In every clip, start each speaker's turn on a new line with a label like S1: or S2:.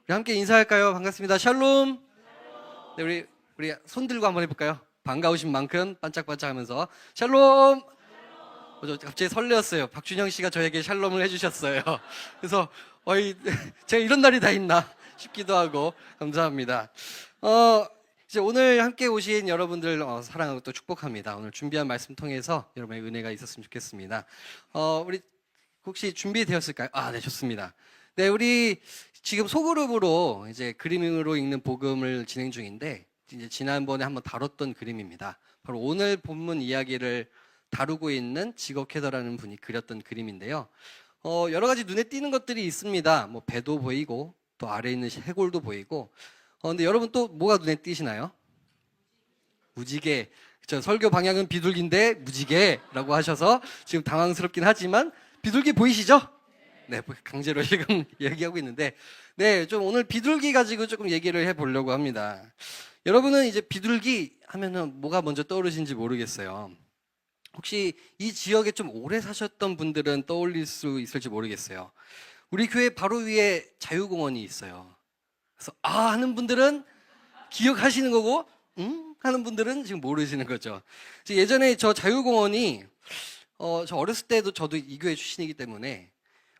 S1: 우리 함께 인사할까요? 반갑습니다. 샬롬. 네, 우리 손 들고 한번 해볼까요? 반가우신 만큼 반짝반짝하면서 샬롬. 저 갑자기 설레었어요. 박준영 씨가 저에게 샬롬을 해주셨어요. 그래서 제가 이런 날이 다 있나 싶기도 하고 감사합니다. 이제 오늘 함께 오신 여러분들 사랑하고 또 축복합니다. 오늘 준비한 말씀 통해서 여러분의 은혜가 있었으면 좋겠습니다. 우리 혹시 준비되었을까요? 네, 좋습니다. 네, 우리 지금 소그룹으로 이제 그림으로 읽는 복음을 진행 중인데, 이제 지난번에 한번 다뤘던 그림입니다. 바로 오늘 본문 이야기를 다루고 있는 지거 캐더라는 분이 그렸던 그림인데요. 여러 가지 눈에 띄는 것들이 있습니다. 뭐 배도 보이고, 또 아래에 있는 해골도 보이고. 근데 여러분 또 뭐가 눈에 띄시나요? 무지개. 저 설교 방향은 비둘기인데 무지개라고 하셔서 지금 당황스럽긴 하지만 비둘기 보이시죠? 네, 강제로 지금 얘기하고 있는데, 네, 좀 오늘 비둘기 가지고 조금 얘기를 해보려고 합니다. 여러분은 이제 비둘기 하면은 뭐가 먼저 떠오르신지 모르겠어요. 혹시 이 지역에 좀 오래 사셨던 분들은 떠올릴 수 있을지 모르겠어요. 우리 교회 바로 위에 자유공원이 있어요. 그래서 하는 분들은 기억하시는 거고, 하는 분들은 지금 모르시는 거죠. 예전에 저 자유공원이 저 어렸을 때도 저도 이 교회 출신이기 때문에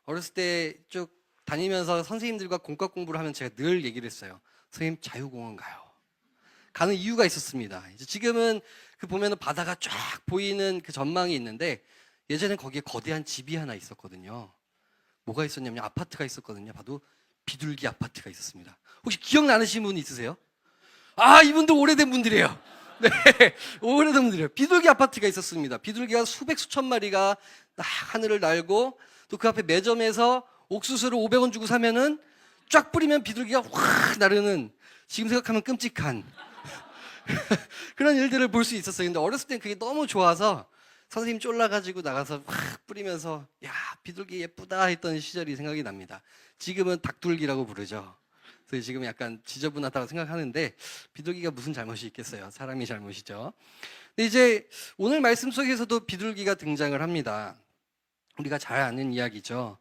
S1: 어렸을 때 쭉 다니면서 선생님들과 공과 공부를 하면 제가 늘 얘기를 했어요. 선생님 자유공원 가요. 가는 이유가 있었습니다. 이제 지금은 그 보면은 바다가 쫙 보이는 그 전망이 있는데 예전엔 거기에 거대한 집이 하나 있었거든요. 뭐가 있었냐면 아파트가 있었거든요. 봐도 비둘기 아파트가 있었습니다. 혹시 기억나시는 분 있으세요? 이분들 오래된 분들이에요. 네, 오래된 분들이에요. 비둘기 아파트가 있었습니다. 비둘기가 수백 수천 마리가 하늘을 날고 또 그 앞에 매점에서 옥수수를 500원 주고 사면은 쫙 뿌리면 비둘기가 확 나르는, 지금 생각하면 끔찍한 그런 일들을 볼 수 있었어요. 근데 어렸을 땐 그게 너무 좋아서 선생님 쫄라가지고 나가서 확 뿌리면서 야, 비둘기 예쁘다 했던 시절이 생각이 납니다. 지금은 닭둘기라고 부르죠. 그래서 지금 약간 지저분하다고 생각하는데 비둘기가 무슨 잘못이 있겠어요. 사람이 잘못이죠. 근데 이제 오늘 말씀 속에서도 비둘기가 등장을 합니다. 우리가 잘 아는 이야기죠.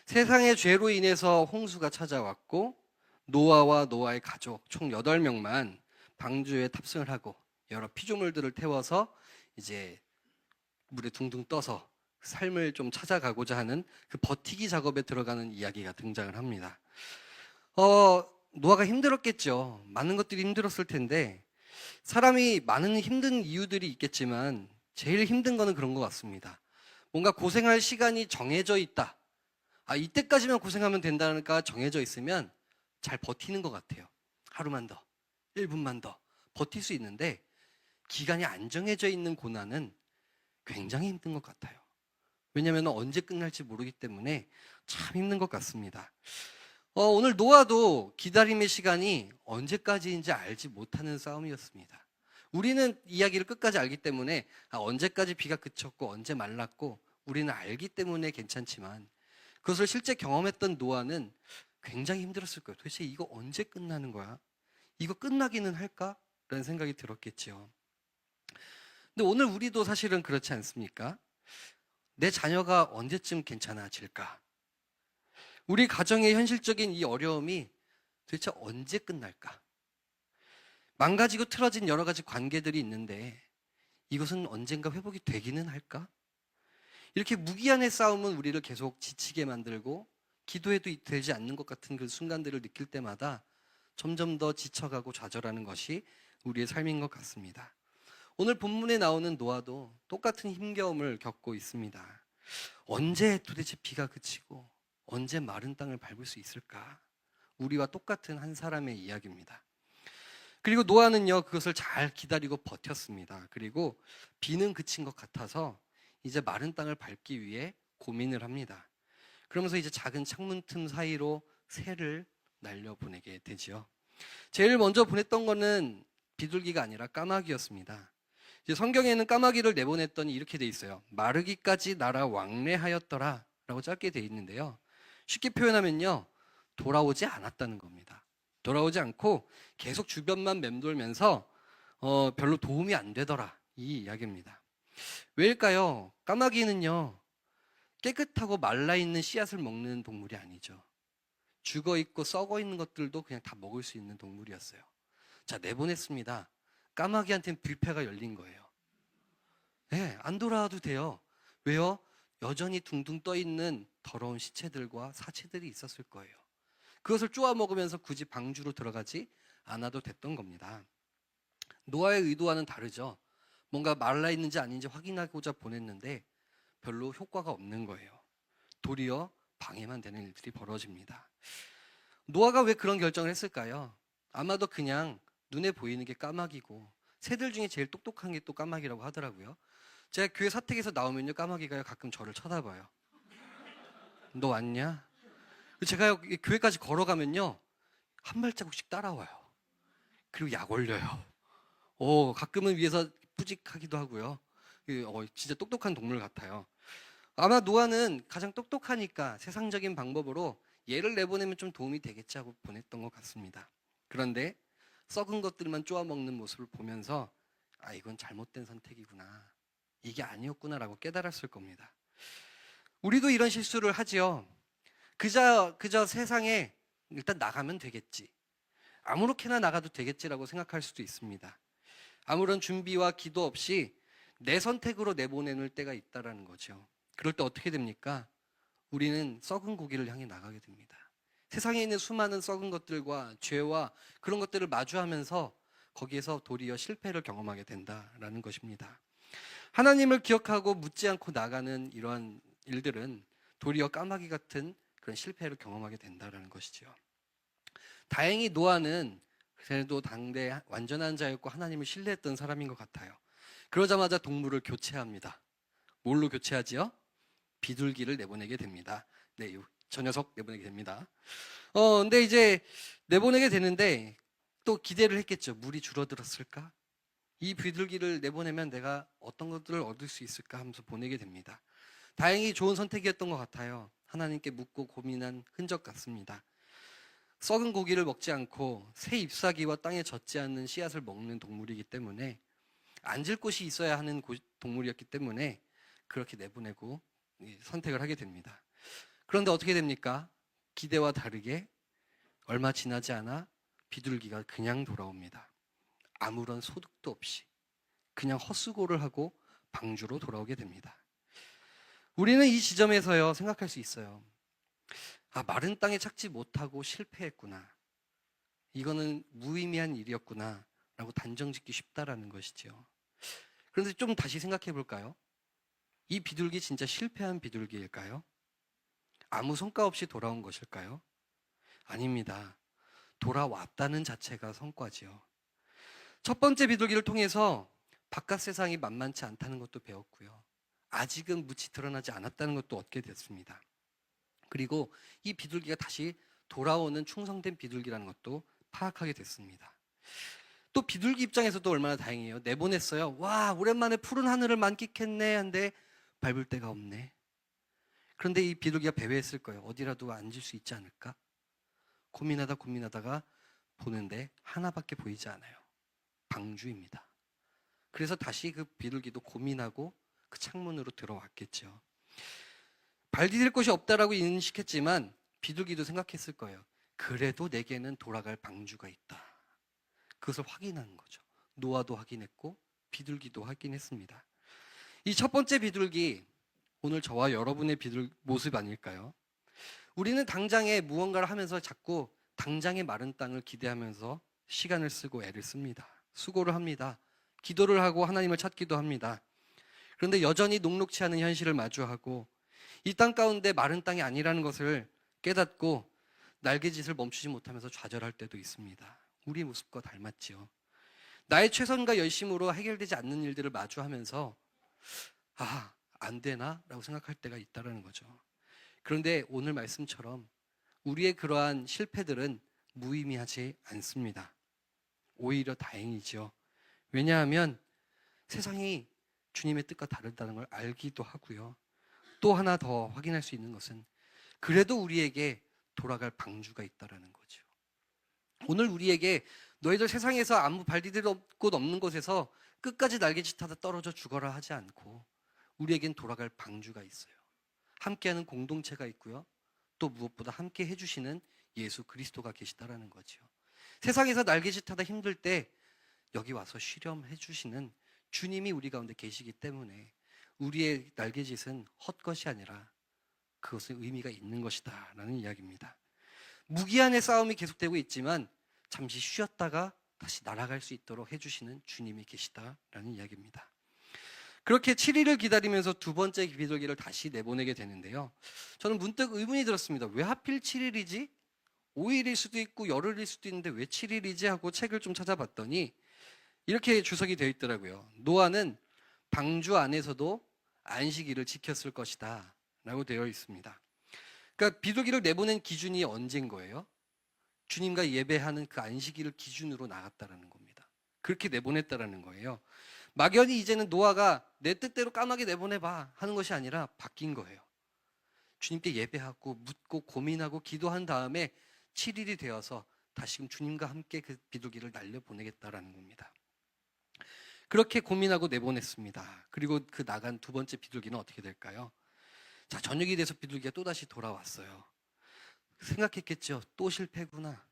S1: 세상의 죄로 인해서 홍수가 찾아왔고 노아와 노아의 가족 총 8명만 방주에 탑승을 하고 여러 피조물들을 태워서 이제 물에 둥둥 떠서 삶을 좀 찾아가고자 하는 그 버티기 작업에 들어가는 이야기가 등장을 합니다. 노아가 힘들었겠죠. 많은 것들이 힘들었을 텐데 사람이 많은 힘든 이유들이 있겠지만 제일 힘든 거는 그런 것 같습니다. 뭔가 고생할 시간이 정해져 있다. 이때까지만 고생하면 된다니까 정해져 있으면 잘 버티는 것 같아요. 하루만 더, 1분만 더 버틸 수 있는데 기간이 안 정해져 있는 고난은 굉장히 힘든 것 같아요. 왜냐하면 언제 끝날지 모르기 때문에 참 힘든 것 같습니다. 오늘 노아도 기다림의 시간이 언제까지인지 알지 못하는 싸움이었습니다. 우리는 이야기를 끝까지 알기 때문에 언제까지 비가 그쳤고 언제 말랐고 우리는 알기 때문에 괜찮지만 그것을 실제 경험했던 노아는 굉장히 힘들었을 거예요. 도대체 이거 언제 끝나는 거야? 이거 끝나기는 할까? 라는 생각이 들었겠죠. 근데 오늘 우리도 사실은 그렇지 않습니까? 내 자녀가 언제쯤 괜찮아질까? 우리 가정의 현실적인 이 어려움이 도대체 언제 끝날까? 망가지고 틀어진 여러 가지 관계들이 있는데 이것은 언젠가 회복이 되기는 할까? 이렇게 무기한의 싸움은 우리를 계속 지치게 만들고 기도해도 되지 않는 것 같은 그 순간들을 느낄 때마다 점점 더 지쳐가고 좌절하는 것이 우리의 삶인 것 같습니다. 오늘 본문에 나오는 노아도 똑같은 힘겨움을 겪고 있습니다. 언제 도대체 비가 그치고 언제 마른 땅을 밟을 수 있을까? 우리와 똑같은 한 사람의 이야기입니다. 그리고 노아는요, 그것을 잘 기다리고 버텼습니다. 그리고 비는 그친 것 같아서 이제 마른 땅을 밟기 위해 고민을 합니다. 그러면서 이제 작은 창문 틈 사이로 새를 날려보내게 되지요. 제일 먼저 보냈던 거는 비둘기가 아니라 까마귀였습니다. 이제 성경에는 까마귀를 내보냈더니 이렇게 돼 있어요. 마르기까지 날아 왕래하였더라 라고 짧게 돼 있는데요. 쉽게 표현하면요, 돌아오지 않았다는 겁니다. 돌아오지 않고 계속 주변만 맴돌면서 별로 도움이 안 되더라, 이 이야기입니다. 왜일까요? 까마귀는요, 깨끗하고 말라있는 씨앗을 먹는 동물이 아니죠. 죽어 있고 썩어 있는 것들도 그냥 다 먹을 수 있는 동물이었어요. 자, 내보냈습니다. 까마귀한테는 뷔페가 열린 거예요. 네, 안 돌아와도 돼요. 왜요? 여전히 둥둥 떠 있는 더러운 시체들과 사체들이 있었을 거예요. 그것을 쪼아 먹으면서 굳이 방주로 들어가지 않아도 됐던 겁니다. 노아의 의도와는 다르죠. 뭔가 말라 있는지 아닌지 확인하고자 보냈는데 별로 효과가 없는 거예요. 도리어 방해만 되는 일들이 벌어집니다. 노아가 왜 그런 결정을 했을까요? 아마도 그냥 눈에 보이는 게 까마귀고 새들 중에 제일 똑똑한 게 또 까마귀라고 하더라고요. 제가 교회 사택에서 나오면요, 까마귀가 가끔 저를 쳐다봐요. 너 왔냐? 제가 교회까지 걸어가면요, 한 발자국씩 따라와요. 그리고 약 올려요. 가끔은 위에서 뿌직하기도 하고요. 진짜 똑똑한 동물 같아요. 아마 노아는 가장 똑똑하니까 세상적인 방법으로 얘를 내보내면 좀 도움이 되겠지 하고 보냈던 것 같습니다. 그런데 썩은 것들만 쪼아 먹는 모습을 보면서 이건 잘못된 선택이구나. 이게 아니었구나라고 깨달았을 겁니다. 우리도 이런 실수를 하지요. 그저 세상에 일단 나가면 되겠지. 아무렇게나 나가도 되겠지라고 생각할 수도 있습니다. 아무런 준비와 기도 없이 내 선택으로 내보내는 때가 있다라는 거죠. 그럴 때 어떻게 됩니까? 우리는 썩은 고기를 향해 나가게 됩니다. 세상에 있는 수많은 썩은 것들과 죄와 그런 것들을 마주하면서 거기에서 도리어 실패를 경험하게 된다라는 것입니다. 하나님을 기억하고 묻지 않고 나가는 이러한 일들은 도리어 까마귀 같은 그런 실패를 경험하게 된다라는 것이죠. 다행히 노아는 그래도 당대 완전한 자였고 하나님을 신뢰했던 사람인 것 같아요. 그러자마자 동물을 교체합니다. 뭘로 교체하지요? 비둘기를 내보내게 됩니다. 네, 저 녀석 내보내게 됩니다. 근데 이제 내보내게 되는데 또 기대를 했겠죠. 물이 줄어들었을까? 이 비둘기를 내보내면 내가 어떤 것들을 얻을 수 있을까 하면서 보내게 됩니다. 다행히 좋은 선택이었던 것 같아요. 하나님께 묻고 고민한 흔적 같습니다. 썩은 고기를 먹지 않고 새 잎사귀와 땅에 젖지 않는 씨앗을 먹는 동물이기 때문에 앉을 곳이 있어야 하는 동물이었기 때문에 그렇게 내보내고 선택을 하게 됩니다. 그런데 어떻게 됩니까? 기대와 다르게 얼마 지나지 않아 비둘기가 그냥 돌아옵니다. 아무런 소득도 없이 그냥 헛수고를 하고 방주로 돌아오게 됩니다. 우리는 이 지점에서요 생각할 수 있어요. 마른 땅에 착지 못하고 실패했구나. 이거는 무의미한 일이었구나 라고 단정짓기 쉽다라는 것이죠. 그런데 좀 다시 생각해 볼까요? 이 비둘기 진짜 실패한 비둘기일까요? 아무 성과 없이 돌아온 것일까요? 아닙니다. 돌아왔다는 자체가 성과지요. 첫 번째 비둘기를 통해서 바깥 세상이 만만치 않다는 것도 배웠고요. 아직은 묻이 드러나지 않았다는 것도 얻게 됐습니다. 그리고 이 비둘기가 다시 돌아오는 충성된 비둘기라는 것도 파악하게 됐습니다. 또 비둘기 입장에서도 얼마나 다행이에요. 내보냈어요. 와, 오랜만에 푸른 하늘을 만끽했네. 한데 밟을 데가 없네. 그런데 이 비둘기가 배회했을 거예요. 어디라도 앉을 수 있지 않을까? 고민하다가 보는데 하나밖에 보이지 않아요. 방주입니다. 그래서 다시 그 비둘기도 고민하고 그 창문으로 들어왔겠죠. 발 디딜 곳이 없다라고 인식했지만 비둘기도 생각했을 거예요. 그래도 내게는 돌아갈 방주가 있다. 그것을 확인하는 거죠. 노아도 확인했고 비둘기도 확인했습니다. 이 첫 번째 비둘기, 오늘 저와 여러분의 모습 아닐까요? 우리는 당장에 무언가를 하면서 자꾸 당장의 마른 땅을 기대하면서 시간을 쓰고 애를 씁니다. 수고를 합니다. 기도를 하고 하나님을 찾기도 합니다. 그런데 여전히 녹록치 않은 현실을 마주하고 이 땅 가운데 마른 땅이 아니라는 것을 깨닫고 날개짓을 멈추지 못하면서 좌절할 때도 있습니다. 우리 모습과 닮았지요. 나의 최선과 열심으로 해결되지 않는 일들을 마주하면서 안 되나? 라고 생각할 때가 있다는 거죠. 그런데 오늘 말씀처럼 우리의 그러한 실패들은 무의미하지 않습니다. 오히려 다행이죠. 왜냐하면 세상이 주님의 뜻과 다르다는 걸 알기도 하고요. 또 하나 더 확인할 수 있는 것은 그래도 우리에게 돌아갈 방주가 있다는 거죠. 오늘 우리에게 너희들 세상에서 아무 발 디딜 곳 없는 곳에서 끝까지 날개짓하다 떨어져 죽어라 하지 않고 우리에겐 돌아갈 방주가 있어요. 함께하는 공동체가 있고요. 또 무엇보다 함께 해주시는 예수 그리스도가 계시다라는 거죠. 세상에서 날개짓하다 힘들 때 여기 와서 쉬렴해 주시는 주님이 우리 가운데 계시기 때문에 우리의 날개짓은 헛것이 아니라 그것은 의미가 있는 것이다 라는 이야기입니다. 무기한의 싸움이 계속되고 있지만 잠시 쉬었다가 다시 날아갈 수 있도록 해주시는 주님이 계시다라는 이야기입니다. 그렇게 7일을 기다리면서 두 번째 비둘기를 다시 내보내게 되는데요. 저는 문득 의문이 들었습니다. 왜 하필 7일이지? 5일일 수도 있고 열흘일 수도 있는데 왜 7일이지? 하고 책을 좀 찾아봤더니 이렇게 주석이 되어 있더라고요. 노아는 방주 안에서도 안식일을 지켰을 것이다 라고 되어 있습니다. 그러니까 비둘기를 내보낸 기준이 언제인 거예요? 주님과 예배하는 그 안식일을 기준으로 나갔다라는 겁니다. 그렇게 내보냈다라는 거예요. 막연히 이제는 노아가 내 뜻대로 까마귀 내보내봐 하는 것이 아니라 바뀐 거예요. 주님께 예배하고 묻고 고민하고 기도한 다음에 7일이 되어서 다시금 주님과 함께 그 비둘기를 날려보내겠다라는 겁니다. 그렇게 고민하고 내보냈습니다. 그리고 그 나간 두 번째 비둘기는 어떻게 될까요? 자, 저녁이 돼서 비둘기가 또다시 돌아왔어요. 생각했겠죠. 또 실패구나.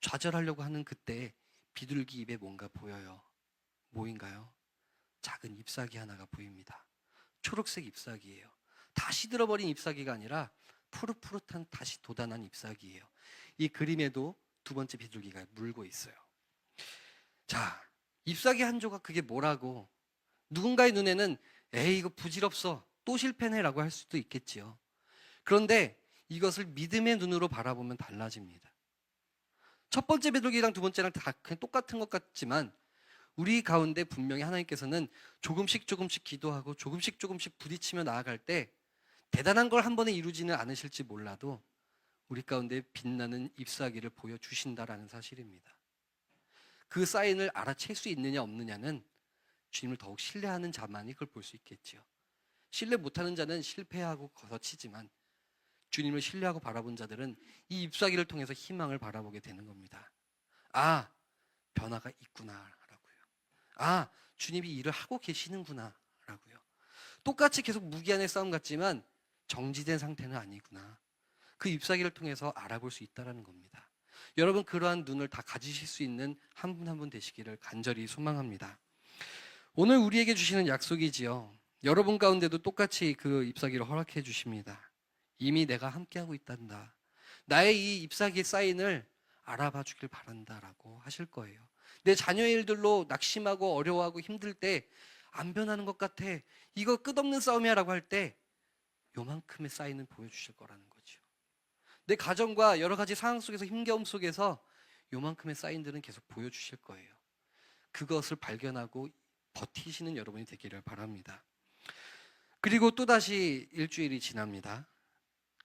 S1: 좌절하려고 하는 그때 비둘기 입에 뭔가 보여요. 뭐인가요? 작은 잎사귀 하나가 보입니다. 초록색 잎사귀예요. 다 시들어버린 잎사귀가 아니라 푸릇푸릇한 다시 돋아난 잎사귀예요. 이 그림에도 두 번째 비둘기가 물고 있어요. 자, 잎사귀 한 조각 그게 뭐라고? 누군가의 눈에는 에이 이거 부질없어 또 실패네 라고 할 수도 있겠지요. 그런데 이것을 믿음의 눈으로 바라보면 달라집니다. 첫 번째 비둘기랑 두 번째랑 다 그냥 똑같은 것 같지만 우리 가운데 분명히 하나님께서는 조금씩 기도하고 조금씩 부딪히며 나아갈 때 대단한 걸 한 번에 이루지는 않으실지 몰라도 우리 가운데 빛나는 잎사귀를 보여주신다라는 사실입니다. 그 사인을 알아챌 수 있느냐 없느냐는 주님을 더욱 신뢰하는 자만이 그걸 볼 수 있겠죠. 신뢰 못하는 자는 실패하고 거서치지만 주님을 신뢰하고 바라본 자들은 이 잎사귀를 통해서 희망을 바라보게 되는 겁니다. 아, 변화가 있구나 라고요. 아, 주님이 일을 하고 계시는구나 라고요. 똑같이 계속 무기한의 싸움 같지만 정지된 상태는 아니구나. 그 잎사귀를 통해서 알아볼 수 있다는 겁니다. 여러분 그러한 눈을 다 가지실 수 있는 한 분 한 분 되시기를 간절히 소망합니다. 오늘 우리에게 주시는 약속이지요. 여러분 가운데도 똑같이 그 잎사귀를 허락해 주십니다. 이미 내가 함께하고 있단다. 나의 이 잎사귀의 사인을 알아봐 주길 바란다라고 하실 거예요. 내 자녀의 일들로 낙심하고 어려워하고 힘들 때 안 변하는 것 같아. 이거 끝없는 싸움이야 라고 할 때 요만큼의 사인을 보여주실 거라는 거죠. 내 가정과 여러 가지 상황 속에서 힘겨움 속에서 요만큼의 사인들은 계속 보여주실 거예요. 그것을 발견하고 버티시는 여러분이 되기를 바랍니다. 그리고 또다시 일주일이 지납니다.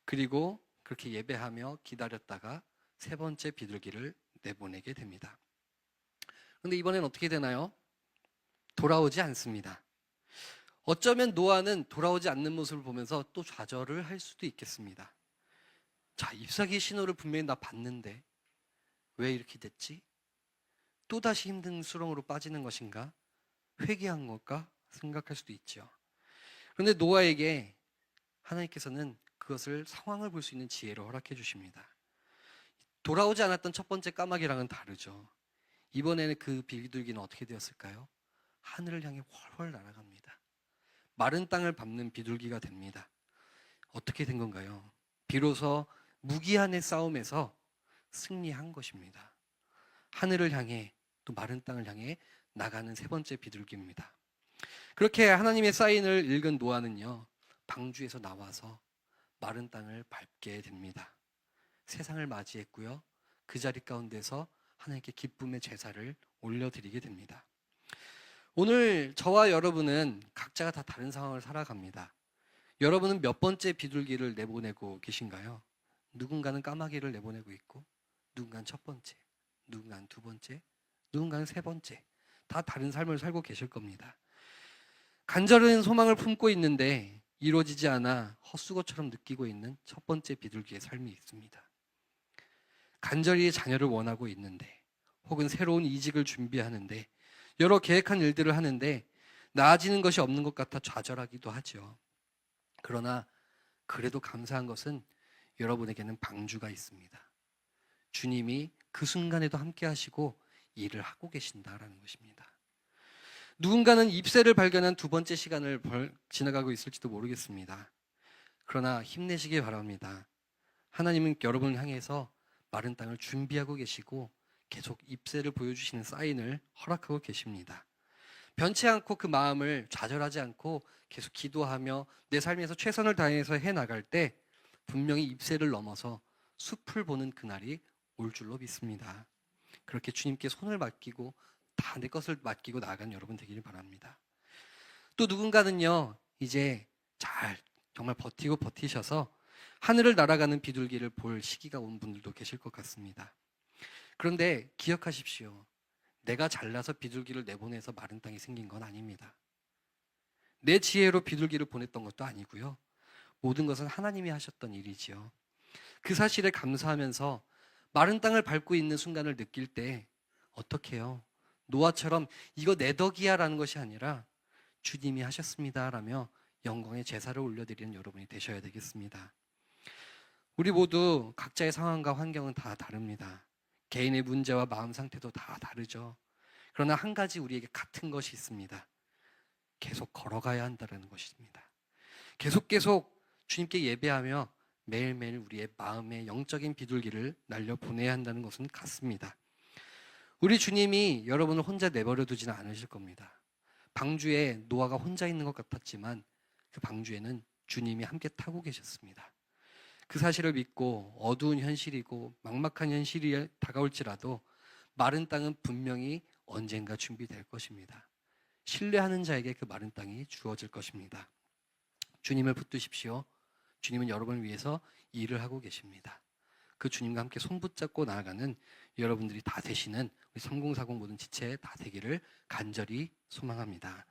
S1: 그리고 그렇게 예배하며 기다렸다가 세 번째 비둘기를 내보내게 됩니다. 그런데 이번엔 어떻게 되나요? 돌아오지 않습니다. 어쩌면 노아는 돌아오지 않는 모습을 보면서 또 좌절을 할 수도 있겠습니다. 자, 잎사귀의 신호를 분명히 나 봤는데 왜 이렇게 됐지? 또다시 힘든 수렁으로 빠지는 것인가? 회개한 걸까? 생각할 수도 있죠. 그런데 노아에게 하나님께서는 그것을 상황을 볼 수 있는 지혜를 허락해 주십니다. 돌아오지 않았던 첫 번째 까마귀랑은 다르죠. 이번에는 그 비둘기는 어떻게 되었을까요? 하늘을 향해 훨훨 날아갑니다. 마른 땅을 밟는 비둘기가 됩니다. 어떻게 된 건가요? 비로소 무기한의 싸움에서 승리한 것입니다. 하늘을 향해 또 마른 땅을 향해 나가는 세 번째 비둘기입니다. 그렇게 하나님의 사인을 읽은 노아는요, 방주에서 나와서 마른 땅을 밟게 됩니다. 세상을 맞이했고요, 그 자리 가운데서 하나님께 기쁨의 제사를 올려드리게 됩니다. 오늘 저와 여러분은 각자가 다 다른 상황을 살아갑니다. 여러분은 몇 번째 비둘기를 내보내고 계신가요? 누군가는 까마귀를 내보내고 있고, 누군가는 첫 번째, 누군가는 두 번째, 누군가는 세 번째, 다 다른 삶을 살고 계실 겁니다. 간절한 소망을 품고 있는데 이루어지지 않아 헛수고처럼 느끼고 있는 첫 번째 비둘기의 삶이 있습니다. 간절히 자녀를 원하고 있는데, 혹은 새로운 이직을 준비하는데, 여러 계획한 일들을 하는데 나아지는 것이 없는 것 같아 좌절하기도 하죠. 그러나 그래도 감사한 것은 여러분에게는 방주가 있습니다. 주님이 그 순간에도 함께 하시고 일을 하고 계신다라는 것입니다. 누군가는 잎새를 발견한 두 번째 시간을 지나가고 있을지도 모르겠습니다. 그러나 힘내시기 바랍니다. 하나님은 여러분을 향해서 마른 땅을 준비하고 계시고 계속 잎새를 보여주시는 사인을 허락하고 계십니다. 변치 않고 그 마음을 좌절하지 않고 계속 기도하며 내 삶에서 최선을 다해서 해나갈 때 분명히 잎새를 넘어서 숲을 보는 그날이 올 줄로 믿습니다. 그렇게 주님께 손을 맡기고 다 내 것을 맡기고 나아간 여러분 되기를 바랍니다. 또 누군가는요, 이제 잘 정말 버티고 버티셔서 하늘을 날아가는 비둘기를 볼 시기가 온 분들도 계실 것 같습니다. 그런데 기억하십시오. 내가 잘나서 비둘기를 내보내서 마른 땅이 생긴 건 아닙니다. 내 지혜로 비둘기를 보냈던 것도 아니고요. 모든 것은 하나님이 하셨던 일이지요. 그 사실에 감사하면서 마른 땅을 밟고 있는 순간을 느낄 때 어떻게 해요? 노아처럼 이거 내 덕이야 라는 것이 아니라 주님이 하셨습니다 라며 영광의 제사를 올려드리는 여러분이 되셔야 되겠습니다. 우리 모두 각자의 상황과 환경은 다 다릅니다. 개인의 문제와 마음 상태도 다 다르죠. 그러나 한 가지 우리에게 같은 것이 있습니다. 계속 걸어가야 한다는 것입니다. 계속 주님께 예배하며 매일매일 우리의 마음의 영적인 비둘기를 날려보내야 한다는 것은 같습니다. 우리 주님이 여러분을 혼자 내버려 두지는 않으실 겁니다. 방주에 노아가 혼자 있는 것 같았지만 그 방주에는 주님이 함께 타고 계셨습니다. 그 사실을 믿고 어두운 현실이고 막막한 현실이 다가올지라도 마른 땅은 분명히 언젠가 준비될 것입니다. 신뢰하는 자에게 그 마른 땅이 주어질 것입니다. 주님을 붙드십시오. 주님은 여러분을 위해서 일을 하고 계십니다. 그 주님과 함께 손 붙잡고 나아가는 여러분들이 다 되시는 우리 3040 모든 지체 다 되기를 간절히 소망합니다.